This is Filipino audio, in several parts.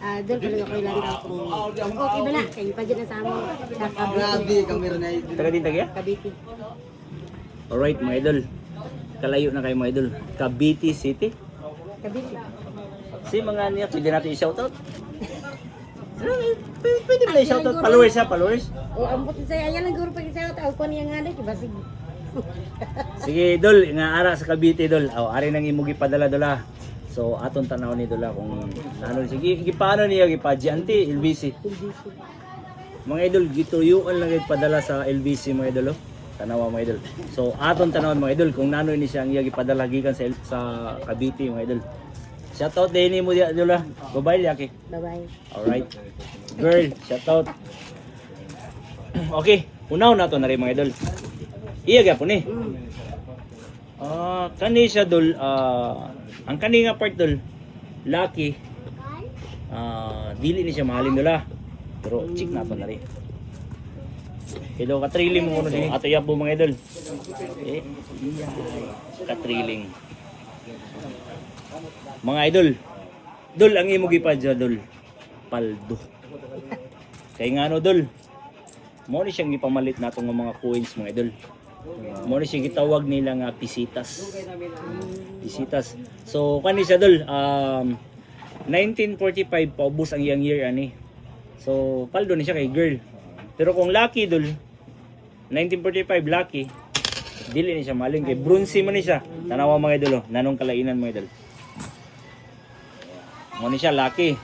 Doon ka lang ako ilan daw kung okay ba na? Kayo pa dyan na sa amin. Sa Cavite. Taga din taga? Cavite. Alright mga idol. Kalayo na kayo mga idol. Cavite City. Cavite. Si mga niya, pwede natin i-shoutout. Pwede ba i-shoutout? Followers ha, followers? O, ang puti sa'yo. Ayan lang guro pag isa ako. Ako niya nga na. Diba sige. Sige dol, nga ara sa Cavite dol. Aw, ari nang imugi padala dola. So aton tanaw ni dola kung ano sige paano niya gipadyanti LBC. Mga idol gituyuan lang padala sa LBC mga idol. Tanawa mga idol. So aton tanawon mga idol kung nano ni siya ang iya gipadala gikan sa Cavite mga idol. Shoutout din ni mo dia dola. Bye-bye yaki. Bye-bye. Alright. Girl, shoutout. Okay, unaw na to na rin mga idol. Iya gyapon ni. Kani siya dol ang kani nga part dol lucky. Dili ni siya mahalin dola. Pero chick na to na rin. Hello katriling mo kuno din. Ato yabo mga idol. Katriling. Mga idol. Dol ang imo gipadya dol. Paldo. Kay ngano dol. Mo ni siyang gipamalit natong mga coins mga idol. Mo ni siya gitawag nila nga pisitas. Pisitas. So kani siya dol 1945 paubos ang iyang year ani. So paldo ni siya kay girl. Pero kung lucky dol 1945 lucky dili ni siya maling kay bronze man ni siya. Tanawa mga idol nanong kalainan mga idol. Mo ni siya lucky.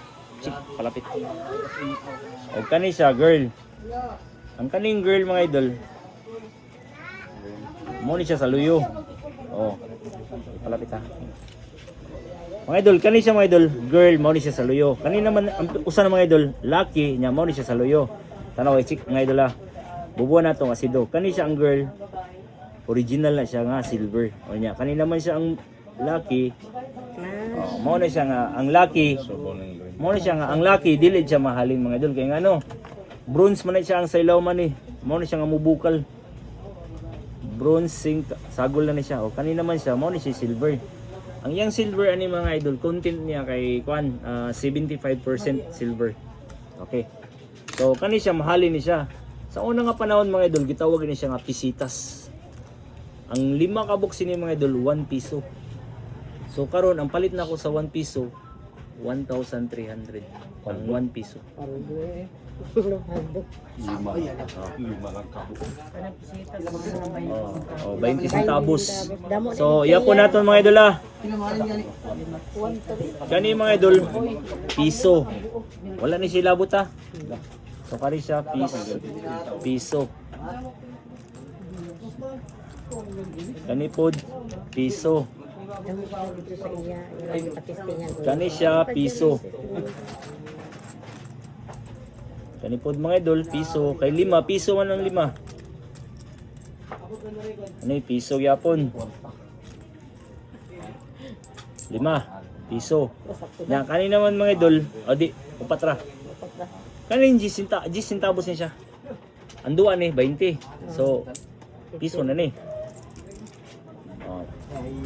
Chik, palapit. O kani siya girl. Ang kaning girl mga idol mo ni siya sa luyo. Oh. Palapit ha. Mga idol, kani siya mga idol, girl mo ni siya sa luyo. Kani naman ang usa ng mga idol, lucky nya mo ni siya sa luyo. Tanaw ay chick mga idol ha. Bubuan nato nga sido. Kani siya ang girl. Original na siya nga silver. O nya, kani naman siya ang lucky. Oh, mo na siya nga ang lucky. Mo na siya nga ang lucky dili siya mahalin mga idol kay ngano. Bronze man na siya ang sailaw man ni. Mo na siya nga mubukal. Bronze sing sagol na ni siya. O kanina man siya mo ni siya silver. Ang yang silver ani mga idol, content niya kay kwan 75% silver. Okay. So kani siya mahalin ni siya. Sa una nga panahon mga idol, gitawag ni siya nga pisitas. Ang 5 ka box ni mga idol 1 piso. So karon ang palit na ko sa 1 piso 1,300 ang 1 piso. Oh, 20 centavos. So, iya po natin mga idol ah. Kani mga idol, piso. Wala ni sila buta. So, kani siya piso. Kani pod piso. Kani siya piso. Kani pod mga idol, piso. Kay 5, piso man ang 5. Ano yung piso yapon? 5, piso. Yan, kani naman mga idol, o di, upatra. Kani yung 10 centavos niya siya. Anduan eh, 20. So, piso na ni.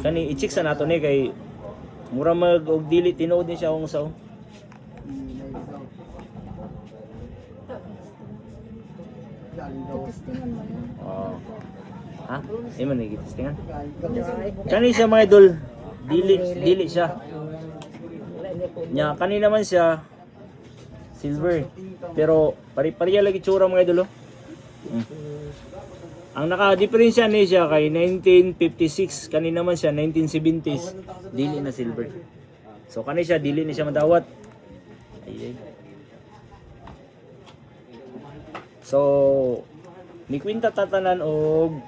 Kani, i-check sa nato ni kay mura mag-og dili, tinood ni siya kung sao. Ha? Imo ni gitistingan? Kani siya mga idol, dili siya. Nya kani naman siya silver. Pero pari-pariya lagi tsura mga idol. Ang naka-diferensya ni siya kay 1956, kani naman siya 1970s, dili na silver. So kani siya dili ni siya madawat. Ayun. So, ni kwinta tatanan og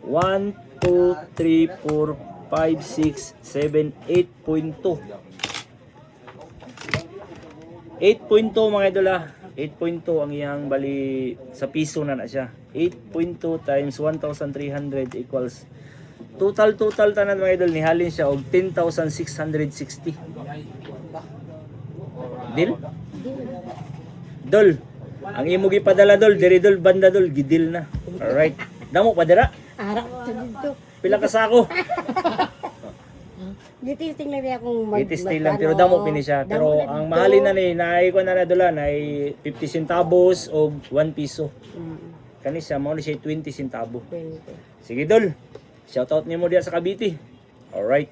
1, 2, 3, 4, 5, 6, 7, 8.2. 8.2 mga idol ah. 8.2 ang iyang bali sa piso na siya. 8.2 times 1,300 equals total tanan mga idol ni halin siya og 10,660. Deal? Dol. Ang imo gipadala dol, diri dol banda dol gidil na. Alright. Damo pa dira? Ara ko dito. Pila ka sako? Di-testing lang niya kung I-testing lang pero damo pini siya. Pero ang mahalin na ni naay ko na dula na 50 centavos o 1 piso. Kani siya mo ni siya 20 centavo. Sige dol. Shoutout nimo diya sa Cavite. Alright.